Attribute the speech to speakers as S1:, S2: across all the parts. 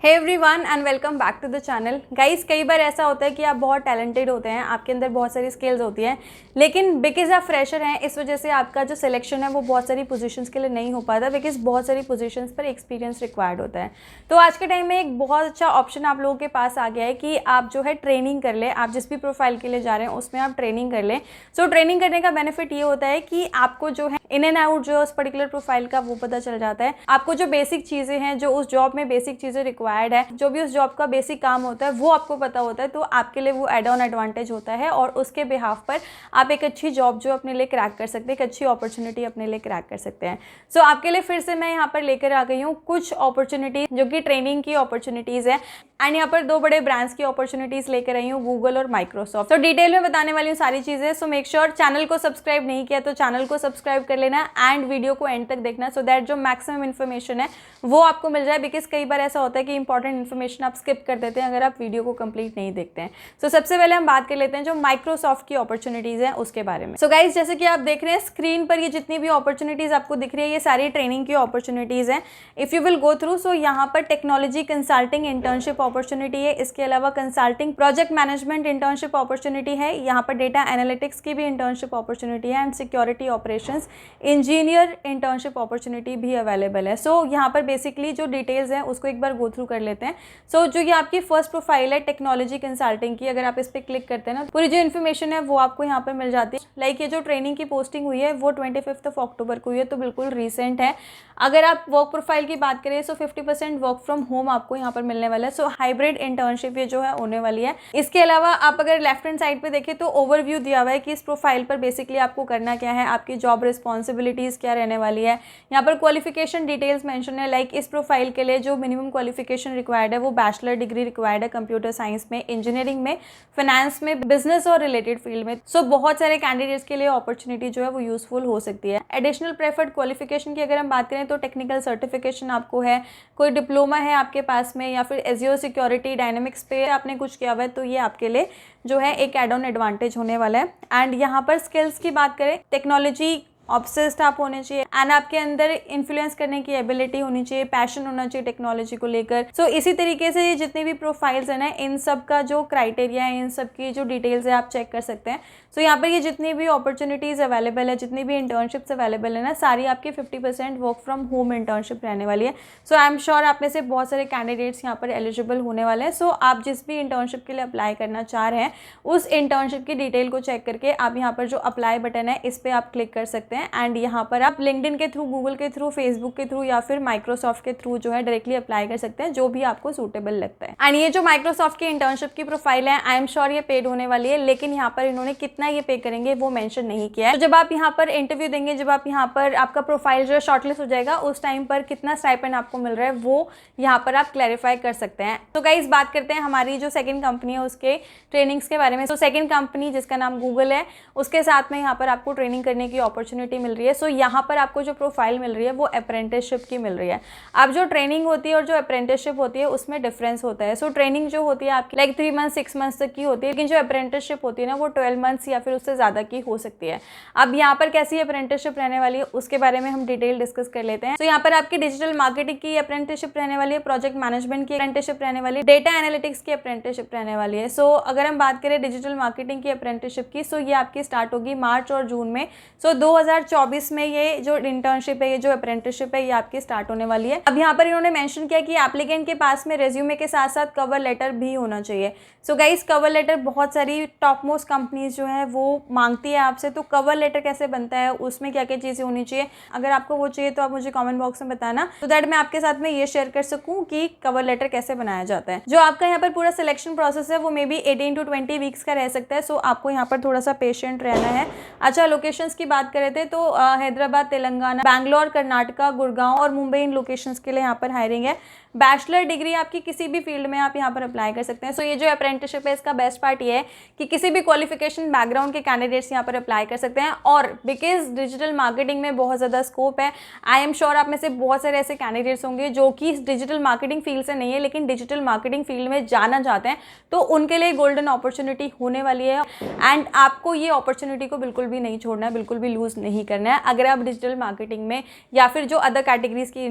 S1: Hey everyone and welcome back to the channel. Guys, कई बार ऐसा होता है कि आप बहुत टैलेंटेड होते हैं, आपके अंदर बहुत सारी स्किल्स होती हैं, लेकिन बिकॉज आप फ्रेशर हैं इस वजह से आपका जो सिलेक्शन है वो बहुत सारी पोजीशंस के लिए नहीं हो पाता, बिकॉज बहुत सारी पोजीशंस पर एक्सपीरियंस रिक्वायर्ड होता है। तो आज के टाइम में एक बहुत अच्छा ऑप्शन आप लोगों के पास आ गया है कि आप जो है ट्रेनिंग कर लें। आप जिस भी प्रोफाइल के लिए जा रहे हैं उसमें आप ट्रेनिंग कर लें। सो ट्रेनिंग करने का बेनिफिट ये होता है कि आपको जो है इन एंड आउट जो उस पर्टिकुलर प्रोफाइल का वो पता चल जाता है। आपको जो बेसिक चीज़ें हैं, जो उस जॉब में बेसिक चीज़ें रिक्वायर्ड है, जो भी जॉब का बेसिक काम होता है वो आपको पता होता है। तो आपके लिए वो एड ऑन एडवांटेज होता है और उसके बिहाफ पर आप एक अच्छी जॉब जो अपने लिए क्रैक कर सकते हैं, एक अच्छी अपॉर्चुनिटी अपने लिए क्रैक कर सकते हैं। सो आपके लिए फिर से मैं यहाँ पर लेकर आ गई हूँ कुछ अपॉर्चुनिटीज जो कि ट्रेनिंग की अपॉर्चुनिटीज़ है एंड यहाँ पर दो बड़े ब्रांड्स की अपॉर्चुनिटीज़ लेकर आई हूँ, गूगल और माइक्रोसॉफ्ट। तो डिटेल में बताने वाली हूँ सारी चीज़ें। सो मेक श्योर चैनल को सब्सक्राइब नहीं किया तो चैनल को सब्सक्राइब कर लेना एंड वीडियो को एंड तक देखना, सो दैट जो मैक्सिमम इन्फॉर्मेशन है वो आपको मिल जाए। बिकॉज कई बार ऐसा होता है कि इंपॉर्टेंट इन्फॉर्मेशन आप स्किप कर देते हैं अगर आप वीडियो को कंप्लीट नहीं देखते हैं। सो सबसे पहले हम बात कर लेते हैं जो माइक्रोसॉफ्ट की अपॉर्चुनिटीज़ हैं उसके बारे में। सो गाइज, जैसे कि आप देख रहे हैं स्क्रीन पर ये जितनी भी अपॉर्चुनिटीज़ आपको दिख रही है ये सारी ट्रेनिंग की अपॉर्चुनिटीज़ हैं। If you will go through, so यहाँ पर टेक्नोलॉजी कंसल्टिंग इंटर्नशिप अपॉर्चुनिटी है, इसके अलावा consulting project management internship opportunity है, यहाँ पर डेटा एनालिटिक्स की भी इंटर्नशिप अपॉर्चुनिटी है and security operations engineer internship opportunity भी अवेलेबल है। सो यहाँ पर बेसिकली जो डिटेल्स हैं उसको एक बार गो थ्रू कर लेते हैं। सो जो ये आपकी फर्स्ट प्रोफाइल है टेक्नोलॉजी कंसल्टिंग की, अगर आप इस पर क्लिक करते हैं ना, पूरी जो इन्फॉर्मेशन है वो आपको यहाँ पर मिल जाती है। लाइक ये जो ट्रेनिंग की पोस्टिंग हुई है वो 25 अक्टूबर को हुई है, तो बिल्कुल रिसेंट है। अगर आप वर्क प्रोफाइल की बात करें सो 50% वर्क फ्रॉम होम आपको यहाँ पर मिलने वाला है। सो हाइब्रिड इंटर्नशिप ये जो है होने वाली है। इसके अलावा आप अगर लेफ्ट हैंड साइड पे देखें तो ओवरव्यू दिया हुआ है कि इस प्रोफाइल पर बेसिकली आपको करना क्या है, आपकी जॉब रिस्पॉन्सिबिलिटीज़ क्या रहने वाली है। यहाँ पर क्वालिफिकेशन डिटेल्स मेंशन है। लाइक इस प्रोफाइल के लिए जो मिनिमम क्वालिफिकेशन रिक्वायर्ड है वो बैचलर डिग्री रिक्वायर्ड है कंप्यूटर साइंस में, इंजीनियरिंग में, फाइनेंस में, बिजनेस और रिलेटेड फील्ड में। सो बहुत सारे कैंडिडेट्स के लिए अपॉर्चुनिटी जो है वो यूजफुल हो सकती है। एडिशनल प्रेफर्ड क्वालिफिकेशन की अगर हम बात करें तो टेक्निकल सर्टिफिकेशन आपको है, कोई डिप्लोमा है आपके पास में, या फिर एजियो सिक्योरिटी डायनेमिक्स पे आपने कुछ किया हुआ है, तो ये आपके लिए जो है एक एड ऑन एडवांटेज होने वाला है। एंड यहाँ पर स्किल्स की बात करें, टेक्नोलॉजी ऑब्सेस्ड आप होने चाहिए एंड आपके अंदर इन्फ्लुएंस करने की एबिलिटी होनी चाहिए, पैशन होना चाहिए टेक्नोलॉजी को लेकर। सो इसी तरीके से ये जितनी भी प्रोफाइल्स है ना, इन सब का जो क्राइटेरिया है, इन सब की जो डिटेल्स है आप चेक कर सकते हैं। सो यहाँ पर ये जितनी भी अपॉर्चुनिटीज़ अवेलेबल है, जितनी भी इंटर्नशिप्स अवेलेबल है ना, सारी आपकी 50% वर्क फ्रॉम होम इंटर्नशिप रहने वाली है। सो आई एम श्योर आप में से बहुत सारे कैंडिडेट्स यहाँ पर एलिजिबल होने वाले हैं। सो आप जिस भी इंटर्नशिप के लिए अप्लाई करना चाह रहे हैं उस इंटर्नशिप की डिटेल को चेक करके आप यहाँ पर जो अप्लाई बटन है इस पर आप क्लिक कर सकते हैं एंड यहाँ पर आप लिंक्डइन के थ्रू, गूगल के थ्रू, फेसबुक के थ्रू या फिर माइक्रोसॉफ्ट के थ्रू जो है डायरेक्टली अप्लाई कर सकते हैं, जो भी आपको सूटेबल लगता है। एंड ये जो माइक्रोसॉफ्ट की इंटर्नशिप की प्रोफाइल है आई एम श्योर ये पेड होने वाली है, लेकिन यहाँ पर इन्होंने कितना ये पे करेंगे वो मेंशन नहीं किया है। तो जब आप यहाँ पर इंटरव्यू देंगे, जब आप यहाँ पर आपका प्रोफाइल जो है शॉर्टलिस्ट हो जाएगा, उस टाइम पर कितना स्टाइपेंड आपको मिल रहा है वो यहाँ पर आप क्लैरिफाई कर सकते हैं। तो गाइस, बात करते हैं हमारी जो सेकंड कंपनी है उसके ट्रेनिंग्स के बारे में। तो सेकंड कंपनी जिसका नाम गूगल है, उसके साथ में यहाँ पर आपको ट्रेनिंग करने की अपॉर्चुनिटी मिल रही है। सो यहाँ पर आपको जो प्रोफाइल मिल रही है वो अप्रेंटिसशिप की मिल रही है। अब जो ट्रेनिंग होती है और जो अप्रेंटिसशिप होती है उसमें डिफरेंस होता है। सो ट्रेनिंग जो होती है आपकी लाइक 3 मंथ 6 मंथ्स तक की होती है, लेकिन जो अप्रेंटिसशिप होती है ना वो 12 मंथ्स या फिर उससे ज़्यादा की हो सकती है। अब यहाँ पर कैसी अप्रेंटिसशिप रहने वाली है उसके बारे में हम डिटेल डिस्कस कर लेते हैं। तो यहाँ पर आपकी डिजिटल मार्केटिंग की अप्रेंटिसशिप रहने वाली है, प्रोजेक्ट मैनेजमेंट की अप्रेंटिसशिप रहने वाली है, डेटा एनालिटिक्स की अप्रेंटिसशिप रहने वाली है। सो अगर हम बात करें डिजिटल मार्केटिंग की अप्रेंटिसशिप की, सो ये आपकी स्टार्ट होगी मार्च और जून में। सो 2024 में ये जो इंटर्नशिप है, ये जो अप्रेंटिसशिप है, ये आपकी स्टार्ट होने वाली है। अब यहाँ पर इन्होंने मेंशन किया कि एप्लीकेंट के पास में रेज्यूमे के साथ साथ कवर लेटर भी होना चाहिए। सो गाइस, कवर लेटर बहुत सारी टॉप मोस्ट कंपनीज जो है वो मांगती है आपसे। तो कवर लेटर कैसे बनता है, उसमें क्या क्या चीज़ें होनी चाहिए, अगर आपको वो चाहिए तो आप मुझे कमेंट बॉक्स में बताना, तो दैट मैं आपके साथ में ये शेयर कर सकूँ कि कवर लेटर कैसे बनाया जाता है। जो आपका यहाँ पर पूरा सिलेक्शन प्रोसेस है वो मे बी 18 to 20 वीक्स का रह सकता है। सो आपको यहाँ पर थोड़ा सा पेशेंट रहना है। अच्छा, लोकेशंस की बात करें थे तो हैदराबाद, तेलंगाना, बैंगलोर, कर्नाटका, गुड़गांव और मुंबई इन लोकेशंस के लिए यहाँ पर हायरिंग है। बैचलर डिग्री आपकी किसी भी फील्ड में आप यहाँ पर अप्लाई कर सकते हैं। सो ये जो अप्रेंटिसशिप है इसका बेस्ट पार्ट ये है कि किसी भी क्वालिफिकेशन बैकग्राउंड के कैंडिडेट्स यहाँ पर अप्लाई कर सकते हैं। और बिकॉज डिजिटल मार्केटिंग में बहुत ज़्यादा स्कोप है, आई एम श्योर आप में से बहुत सारे ऐसे कैंडिडेट्स होंगे जो कि डिजिटल मार्केटिंग फील्ड से नहीं है लेकिन डिजिटल मार्केटिंग फील्ड में जाना चाहते हैं, तो उनके लिए गोल्डन अपॉर्चुनिटी होने वाली है। एंड आपको ये अपॉर्चुनिटी को बिल्कुल भी नहीं छोड़ना है, बिल्कुल भी लूज़ नहीं करना है। अगर आप डिजिटल मार्केटिंग में या फिर जो अदर कैटेगरीज की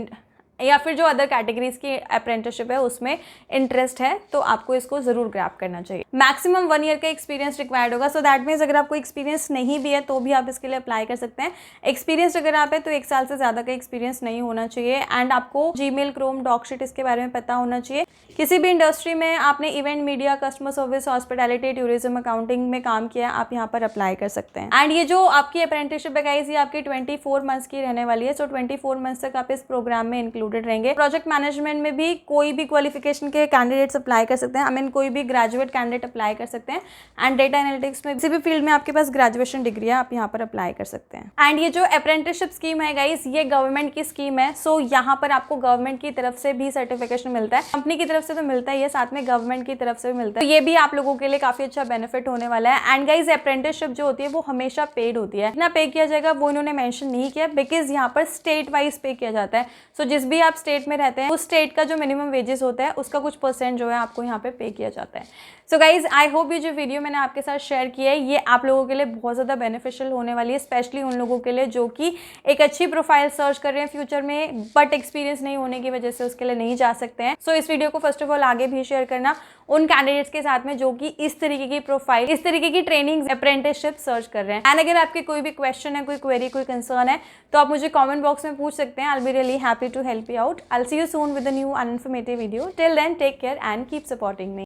S1: या फिर जो अदर कैटेगरीज की अप्रेंटिसशिप है उसमें इंटरेस्ट है तो आपको इसको ज़रूर ग्रैब करना चाहिए। मैक्सिमम 1 ईयर का एक्सपीरियंस रिक्वायर्ड होगा, सो दैट मीन्स अगर आपको एक्सपीरियंस नहीं भी है तो भी आप इसके लिए अप्लाई कर सकते हैं। एक्सपीरियंस अगर आप है तो 1 साल से ज़्यादा का एक्सपीरियंस नहीं होना चाहिए एंड आपको जीमेल, क्रोम, डॉकशीट इसके बारे में पता होना चाहिए। किसी भी इंडस्ट्री में आपने event, media, customer service, hospitality, tourism, accounting में काम किया, आप यहाँ पर अप्लाई कर सकते हैं। एंड ये जो आपकी अप्रेंटिसशिप है गाइस, ये आपकी 24 मंथ्स की रहने वाली है। सो 24 मंथ्स तक आप इस प्रोग्राम में इंक्लूडेड रहेंगे। प्रोजेक्ट मैनेजमेंट में भी कोई भी क्वालिफिकेशन के कैंडिडेट्स अप्लाई कर सकते हैं, आई मीन कोई भी ग्रेजुएट कैंडिडेट अप्लाई कर सकते हैं। एंड डेटा एनालिटिक्स में किसी भी फील्ड में आपके पास ग्रेजुएशन डिग्री है, आप यहाँ पर अप्लाई कर सकते हैं। एंड ये जो अप्रेंटिसशिप स्कीम है गाइस, ये गवर्नमेंट की स्कीम है। सो यहाँ पर आपको गवर्नमेंट की तरफ से भी सर्टिफिकेशन मिलता है, कंपनी की तरफ से तो मिलता ही है, साथ में गवर्नमेंट की तरफ से भी मिलता है। तो ये भी आप लोगों के लिए काफी अच्छा बेनिफिट होने वाला है। एंड गाइस, अप्रेंटिसशिप जो होती है वो हमेशा पेड होती है। कितना पे किया जाएगा वो इन्होंने मेंशन नहीं किया, बिकॉज यहाँ पर स्टेट वाइज पे किया जाता है। सो जिस भी आप स्टेट में रहते हैं उस स्टेट का जो मिनिमम वेजेस होता है उसका कुछ % जो है आपको यहाँ पे किया जाता है। सो गाइज, आई होप ये जो वीडियो मैंने आपके साथ शेयर की है ये आप लोगों के लिए बहुत ज़्यादा बेनिफिशियल होने वाली है, स्पेशली उन लोगों के लिए जो कि एक अच्छी प्रोफाइल सर्च कर रहे हैं फ्यूचर में, बट एक्सपीरियंस नहीं होने की वजह से उसके लिए नहीं जा सकते हैं। सो इस वीडियो को फर्स्ट ऑफ ऑल आगे भी शेयर करना उन कैंडिडेट्स के साथ में जो कि इस तरीके की प्रोफाइल, इस तरीके की ट्रेनिंग, अप्रेंटिसशिप सर्च कर रहे हैं। एंड अगर आपके कोई भी क्वेश्चन है, कोई क्वेरी, कोई कंसर्न है तो आप मुझे कमेंट बॉक्स में पूछ सकते हैं। I will be really happy to help you out. I will see you soon with a new and informative video. Till then take care and keep supporting me.